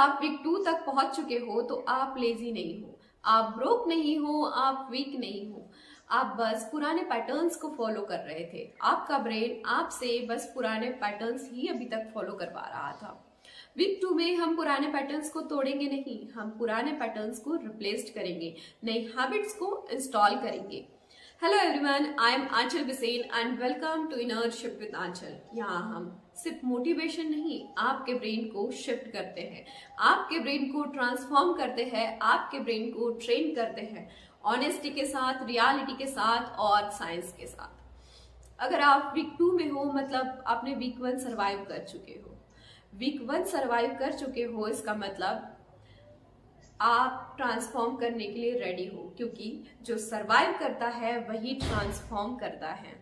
आप वीक 2 तक पहुंच चुके हो तो आप लेजी नहीं हो, आप ब्रोक नहीं हो, आप वीक नहीं हो। आप बस पुराने पैटर्न्स को फॉलो कर रहे थे। आपका ब्रेन आपसे बस पुराने पैटर्न्स ही अभी तक फॉलो करवा रहा था। वीक 2 में हम पुराने पैटर्न्स को तोड़ेंगे नहीं, हम पुराने पैटर्न्स को रिप्लेस करेंगे, नई हैबिट्स को इंस्टॉल करेंगे। Hello everyone, I am Anchal Bisen and welcome to Innership with Anchal. यहाँ हम सिर्फ मोटिवेशन नहीं, आपके ब्रेन को शिफ्ट करते हैं, आपके ब्रेन को ट्रांसफॉर्म करते हैं, आपके ब्रेन को ट्रेन करते हैं ऑनेस्टी के साथ, रियलिटी के साथ और साइंस के साथ। अगर आप वीक 2 में हो मतलब आपने वीक 1 सर्वाइव कर चुके हो। वीक 1 सर्वाइव कर चुके हो इसका मतलब आप ट्रांसफॉर्म करने के लिए रेडी हो, क्योंकि जो सरवाइव करता है वही ट्रांसफॉर्म करता है।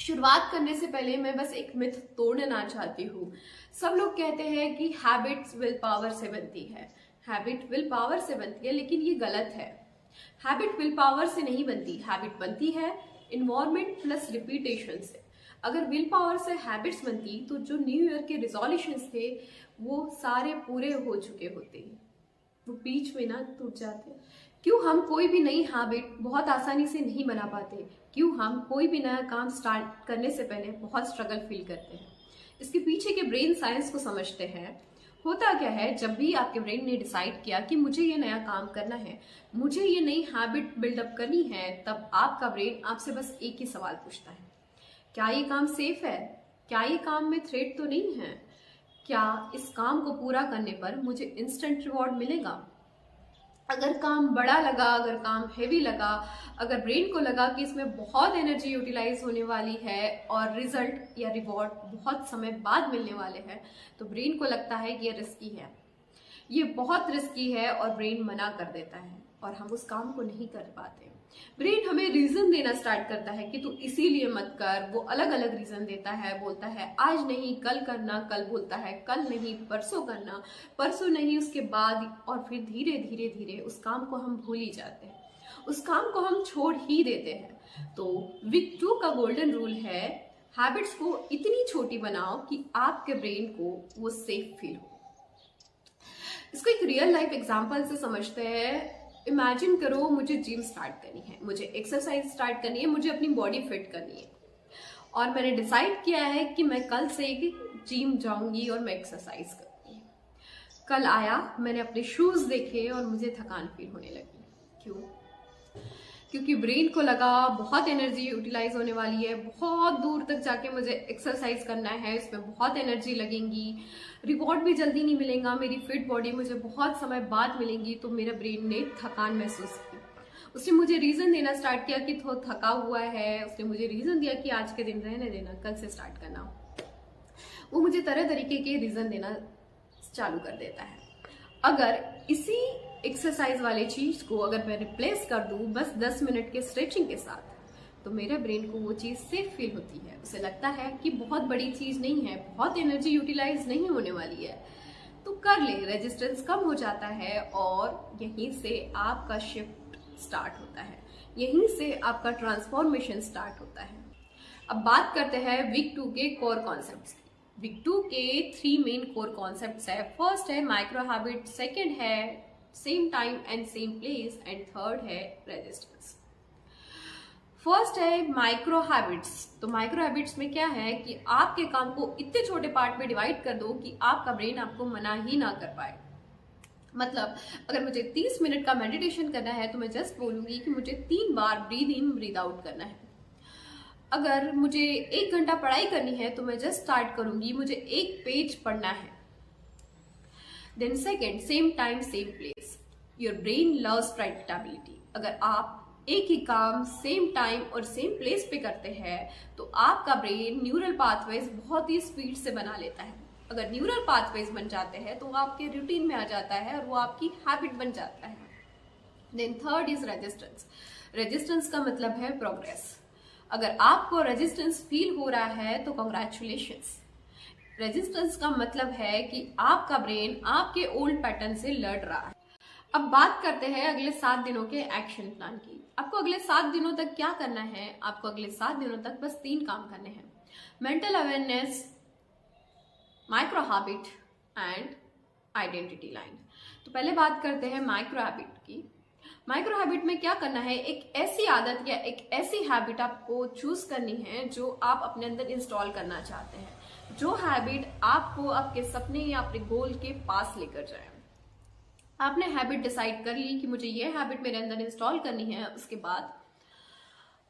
शुरुआत करने से पहले मैं बस एक मिथ तोड़ना चाहती हूँ। सब लोग कहते हैं कि हैबिट्स विल पावर से बनती है, हैबिट विल पावर से बनती है, लेकिन ये गलत है। हैबिट विल पावर से नहीं बनती, हैबिट बनती है इन्वायरमेंट प्लस रिपीटेशन से। अगर विल पावर से हैबिट्स बनती तो जो न्यू ईयर के रिजोल्यूशंस थे वो सारे पूरे हो चुके होते, वो बीच में ना टूट जाते। क्यों हम कोई भी नई हैबिट बहुत आसानी से नहीं बना पाते? क्यों हम कोई भी नया काम स्टार्ट करने से पहले बहुत स्ट्रगल फील करते हैं? इसके पीछे के ब्रेन साइंस को समझते हैं। होता क्या है, जब भी आपके ब्रेन ने डिसाइड किया कि मुझे ये नया काम करना है, मुझे ये नई हैबिट बिल्डअप करनी है, तब आपका ब्रेन आपसे बस एक ही सवाल पूछता है, क्या ये काम सेफ है? क्या ये काम में थ्रेट तो नहीं है? क्या इस काम को पूरा करने पर मुझे इंस्टेंट रिवॉर्ड मिलेगा? अगर काम बड़ा लगा, अगर काम हेवी लगा, अगर ब्रेन को लगा कि इसमें बहुत एनर्जी यूटिलाइज होने वाली है और रिजल्ट या रिवॉर्ड बहुत समय बाद मिलने वाले हैं, तो ब्रेन को लगता है कि ये रिस्की है, ये बहुत रिस्की है, और ब्रेन मना कर देता है और हम उस काम को नहीं कर पाते। ब्रेन हमें रीजन देना स्टार्ट करता है कि तू इसीलिए मत कर। वो अलग अलग रीजन देता है, बोलता है आज नहीं कल करना, कल बोलता है कल नहीं परसों करना, परसों नहीं उसके बाद, और फिर धीरे धीरे धीरे उस काम को हम भूल ही जाते हैं, उस काम को हम छोड़ ही देते हैं। तो वीक 2 का गोल्डन रूल है, हैबिट्स को इतनी छोटी बनाओ कि आपके ब्रेन को वो सेफ फील हो। इसको एक रियल लाइफ एग्जाम्पल से समझते हैं। इमेजिन करो मुझे जिम स्टार्ट करनी है, मुझे एक्सरसाइज स्टार्ट करनी है, मुझे अपनी बॉडी फिट करनी है, और मैंने डिसाइड किया है कि मैं कल से जिम जाऊंगी और मैं एक्सरसाइज करूंगी। कल आया, मैंने अपने शूज देखे और मुझे थकान फील होने लगी। क्यों? क्योंकि ब्रेन को लगा बहुत एनर्जी यूटिलाइज होने वाली है, बहुत दूर तक जाके मुझे एक्सरसाइज करना है, इसमें बहुत एनर्जी लगेगी, रिवॉर्ड भी जल्दी नहीं मिलेगा, मेरी फिट बॉडी मुझे बहुत समय बाद मिलेगी। तो मेरे ब्रेन ने थकान महसूस की, उसने मुझे रीजन देना स्टार्ट किया कि थोड़ा थका हुआ है, उसने मुझे रीजन दिया कि आज के दिन रहने देना, कल से स्टार्ट करना। वो मुझे तरह तरीके के रीजन देना चालू कर देता है। अगर इसी एक्सरसाइज वाले चीज को अगर मैं रिप्लेस कर दूं बस 10 मिनट के स्ट्रेचिंग के साथ, तो मेरे ब्रेन को वो चीज सेफ फील होती है। उसे लगता है कि बहुत बड़ी चीज नहीं है, बहुत एनर्जी यूटिलाइज नहीं होने वाली है, तो कर ले। रेजिस्टेंस कम हो जाता है और यहीं से आपका शिफ्ट स्टार्ट होता है, यहीं से आपका ट्रांसफॉर्मेशन स्टार्ट होता है। अब बात करते हैं वीक 2 के कोर कॉन्सेप्ट्स की। वीक 2 के 3 मेन कोर कॉन्सेप्ट्स है। फर्स्ट है माइक्रो हैबिट, सेकेंड है same time and same place, and third है रेजिस्टेंस। फर्स्ट है माइक्रो हैबिट्स। तो माइक्रो हैबिट्स में क्या है कि आपके काम को इतने छोटे पार्ट में डिवाइड कर दो कि आपका ब्रेन आपको मना ही ना कर पाए। मतलब अगर मुझे 30 मिनट का मेडिटेशन करना है तो मैं जस्ट बोलूंगी कि मुझे 3 बार ब्रीद इन ब्रीद आउट करना है। अगर मुझे 1 घंटा पढ़ाई करनी है तो मैं जस्ट स्टार्ट करूंगी, मुझे 1 पेज पढ़ना है। Then second, same time same place. Your brain loves predictability. अगर आप एक ही काम सेम टाइम और सेम प्लेस पे करते हैं तो आपका ब्रेन न्यूरल पाथवेज बहुत ही स्पीड से बना लेता है। अगर न्यूरल पाथवेज बन जाते हैं तो वो आपके रूटीन में आ जाता है और वो आपकी हैबिट बन जाता है। Then third is resistance. Resistance का मतलब है प्रोग्रेस। अगर आपको रेजिस्टेंस फील हो रहा है तो कॉन्ग्रेचुलेशंस। रेजिस्टेंस का मतलब है कि आपका ब्रेन आपके ओल्ड पैटर्न से लड़ रहा है। अब बात करते हैं अगले 7 दिनों के एक्शन प्लान की। आपको अगले 7 दिनों तक क्या करना है? आपको अगले 7 दिनों तक बस 3 काम करने हैं: mental awareness, micro habit and identity line. तो पहले बात करते हैं माइक्रो हैबिट की। माइक्रो हैबिट में क्या करना है, एक ऐसी आदत या एक ऐसी हैबिट आपको चूज करनी है जो आप अपने अंदर इंस्टॉल करना चाहते हैं, जो हैबिट आपको आपके सपने या अपने गोल के पास लेकर जाए। आपने हैबिट डिसाइड कर ली कि मुझे ये हैबिट मेरे अंदर इंस्टॉल करनी है, उसके बाद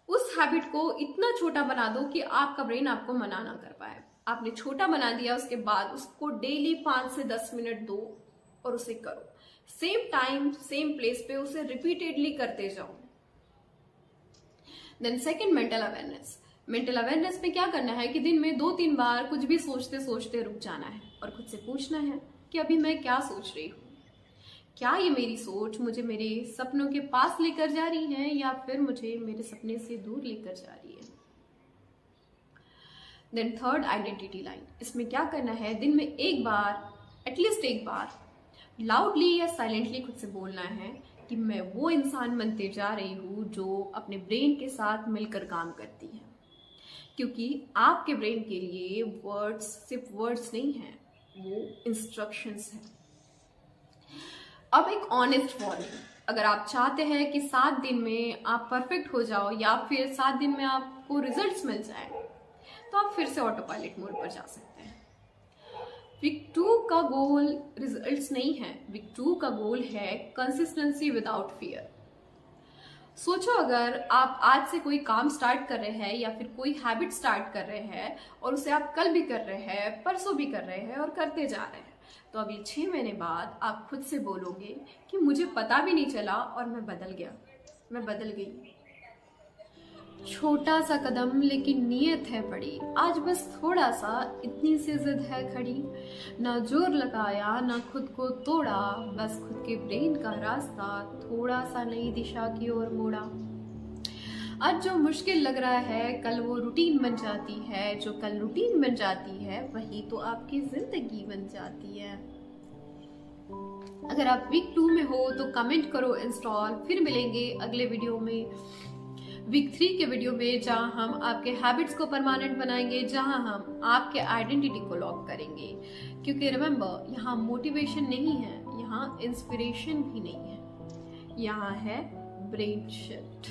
उस हैबिट को इतना छोटा बना दो कि आपका ब्रेन आपको मना ना कर पाए। आपने छोटा बना दिया, उसके बाद उसको डेली 5 से 10 मिनट दो और उसे करो। सेम टाइम सेम प्लेस पे उसे रिपीटेडली करते जाओ। Then second, mental awareness. Mental awareness में क्या करना है कि दिन में 2-3 बार कुछ भी सोचते सोचते रुक जाना है और खुद से पूछना है कि अभी मैं क्या सोच रही हूँ, क्या ये मेरी सोच मुझे मेरे सपनों के पास लेकर जा रही है या फिर मुझे मेरे सपने से दूर लेकर जा रही है। Then third, identity line. इसमें क्या करना है, दिन में एक बार, एटलीस्ट एक बार लाउडली या साइलेंटली खुद से बोलना है कि मैं वो इंसान बनते जा रही हूँ जो अपने ब्रेन के साथ मिलकर काम करती है। क्योंकि आपके ब्रेन के लिए वर्ड्स सिर्फ वर्ड्स नहीं हैं, वो इंस्ट्रक्शंस हैं। अब एक ऑनेस्ट वार्निंग, अगर आप चाहते हैं कि 7 दिन में आप परफेक्ट हो जाओ या फिर 7 दिन में आपको रिजल्ट्स मिल जाए, तो आप फिर से ऑटो पायलट मोड पर जा सकते हैं। वीक 2 का गोल रिजल्ट्स नहीं है, वीक 2 का गोल है कंसिस्टेंसी विदाउट फियर। सोचो, अगर आप आज से कोई काम स्टार्ट कर रहे हैं या फिर कोई हैबिट स्टार्ट कर रहे हैं और उसे आप कल भी कर रहे हैं, परसों भी कर रहे हैं और करते जा रहे हैं, तो अगले 6 महीने बाद आप खुद से बोलोगे कि मुझे पता भी नहीं चला और मैं बदल गया, मैं बदल गई। छोटा सा कदम लेकिन नियत है बड़ी, आज बस थोड़ा सा, इतनी सी जिद है खड़ी। ना जोर लगाया ना खुद को तोड़ा, बस खुद के ब्रेन का रास्ता थोड़ा सा नई दिशा की ओर मोड़ा। आज जो मुश्किल लग रहा है कल वो रूटीन बन जाती है, जो कल रूटीन बन जाती है वही तो आपकी जिंदगी बन जाती है। अगर आप वीक 2 में हो तो कमेंट करो इंस्टॉल। फिर मिलेंगे अगले वीडियो में, वीक 3 के वीडियो में, जहां हम आपके हैबिट्स को परमानेंट बनाएंगे, जहां हम आपके आइडेंटिटी को लॉक करेंगे। क्योंकि रिमेंबर, यहाँ मोटिवेशन नहीं है, यहाँ इंस्पिरेशन भी नहीं है, यहाँ है ब्रेन शिफ्ट।